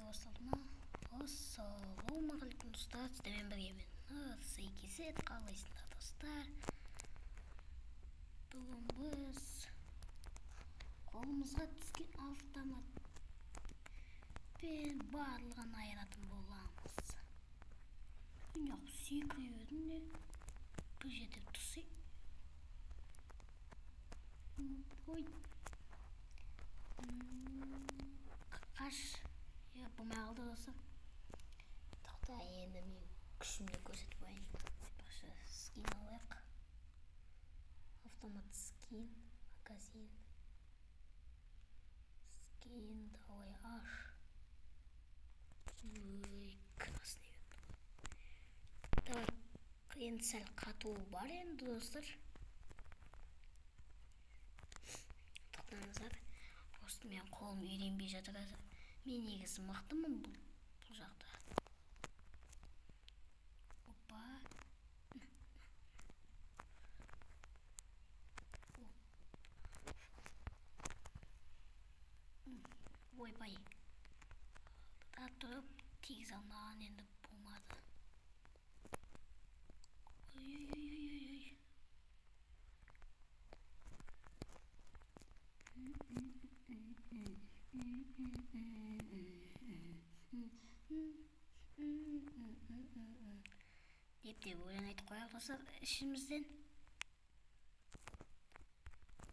басталды ма? Ассалаумағалейкум достар, сіздермен біргемін. Сәйкесет, қалайсыңдар достар? Бүгін біз қолымызға түскен автоматпен барлығын айыратын боламыз. Үняқ секіріп едім де бір жерде тұсы. Ой. Қаш. Бұмай алды достар. Тоқта, енді мен күшімді көрсетіп қояйын. Бақшы скин алайық. Автомат скин, магазин. Скин, давай аш. Ой, красный. Давай, енді сәл қатуы бар енді достар. Тоқтаңыздар. Просто мен қолым үйренбей жатыр. Мен негізі мықтымын бұл жақта. Опа. Ойбай. Алдыда тұрып тегіз алмаған енді болмады. Ой-ой-ой-ой-ой. Деп өлең айтып қояйық достар ішімізден.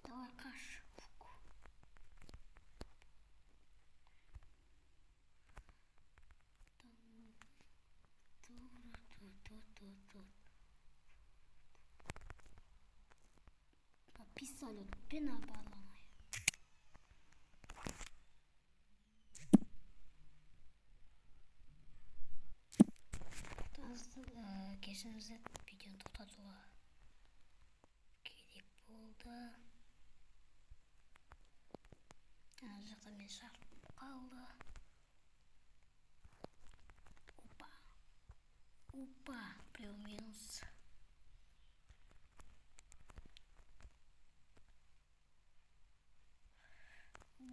Давай қаш. Пистолетпен абаламай. Кешіріңіздер, видеоны тоқтатуға керек болды. Ана жақта мен шарпып қалды. Опа. Опа, біреу минус.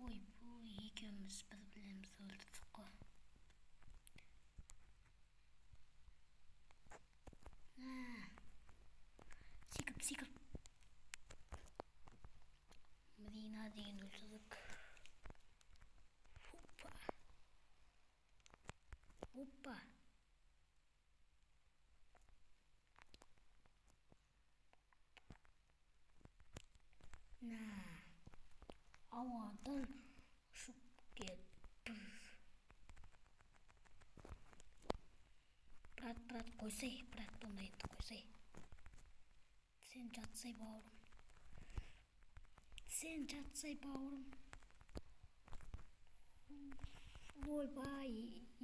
Ой, бұл екеуміз бір-бірімізді өлтірдік қой. Секіріп. Мадина деген өлтірдік. Опа. Ауадан ұшып кетті. Брат, қойсай. Брат, болмайды қойсай. Сен жатсай бауырым. Ойбай,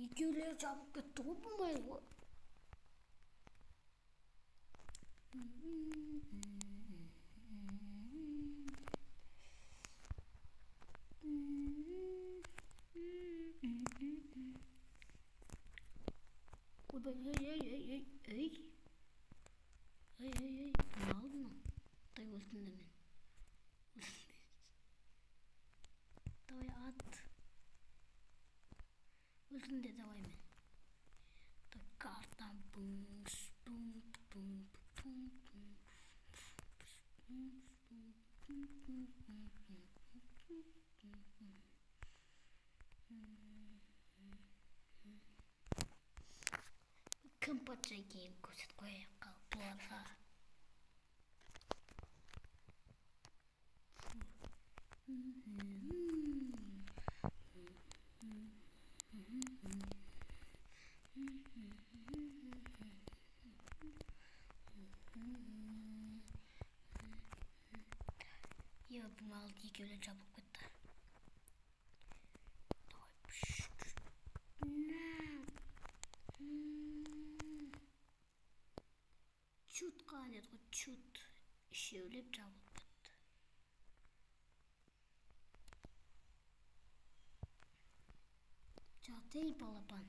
екеулер жабып кетті ғой болмай ғой. Ой, не aldın lan? Day öldün de men. Давай at. Öldün de давай men. Da karttan bum. Кім патша екенін көрсетіп қояйық бұларға. Бұл малды екеулер жабылып кетті. Чут қалады ғой, чут. Үшеулеп жабылып кетті. Жатай балапан.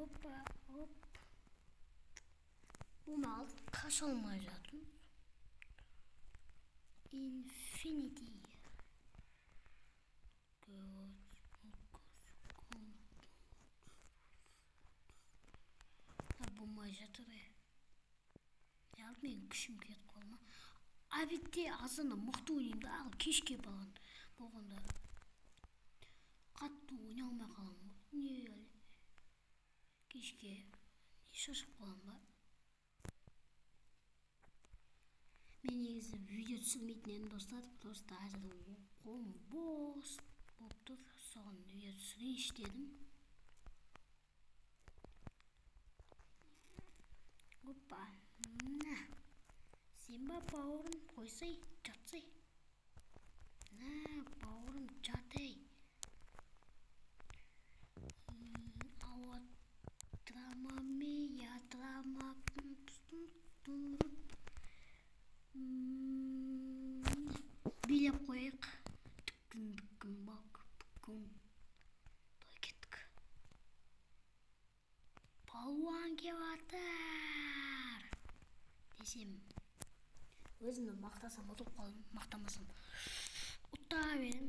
Опа, оп. Bunu aldık, kaç almayacaktım? Infinity. Bu majadır ya. Мен күшім кетіп қалма. Әбетте азында мықты ойнаймын да, ал кешке болғанда қатты ойнай алмай қаламын. Не әлі кешке шашып қаламын ба. Мен негізі видео түсірмейтін едім достар. Просто әзір қолым бос болып тұр, соған видео түсірейінші дедім. Опа, на. Сен ба бауырым, қойсай, жатсай. На, бауырым, жатай. Ауаттырама ме, ятырама. Билеп қойық. Түккін бақ, бүккін. Той кеттік. Палуан кеватыр. Десем, өзімді мақтасам ұтып қалдым, мақтамасам ұта берем.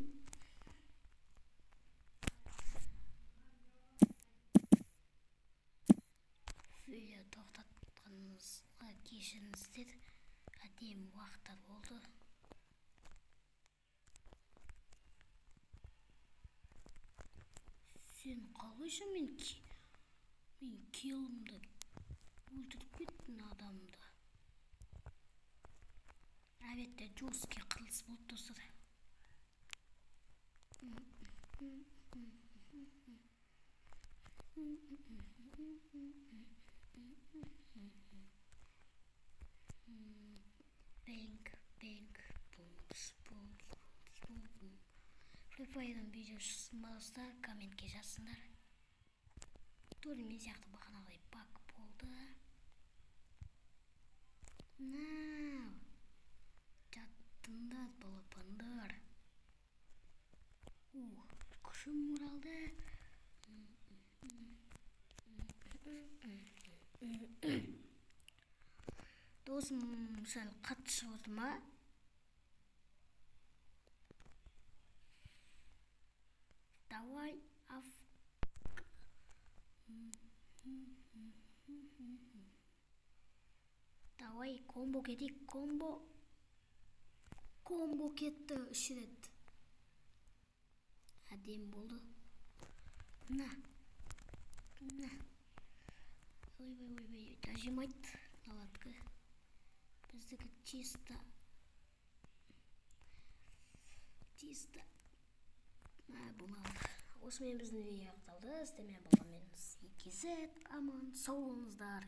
Видео тоқтатқанымызға кешіріңіздер, әдемі уақыттар болды. Сен қалайша мен келімді өлтіріп кеттің адамды. Әбетте жорстке қырылыс болып тұрсыр. Бэнк, бэнк, бумс, бумс, бумс. Фрифайрдың видеосы болса комментке жазсындар. Тура мен сияқты бағанағыдай баг болды. Нау. Жаттыңдар, балапандар. Күшім оралды. Досым сәл қатты шығып отыр ма? Давай Давай комбо кетейік, комбо. Комбо кетті, 3 рет. Әдем болды. На. Ойбай, тажимайды. Наладқы. Біздікі чисто. Болмады. Осымен біздің видео аяқталды. Сіздермен болған мен CKZ. Аман сау болыңыздар.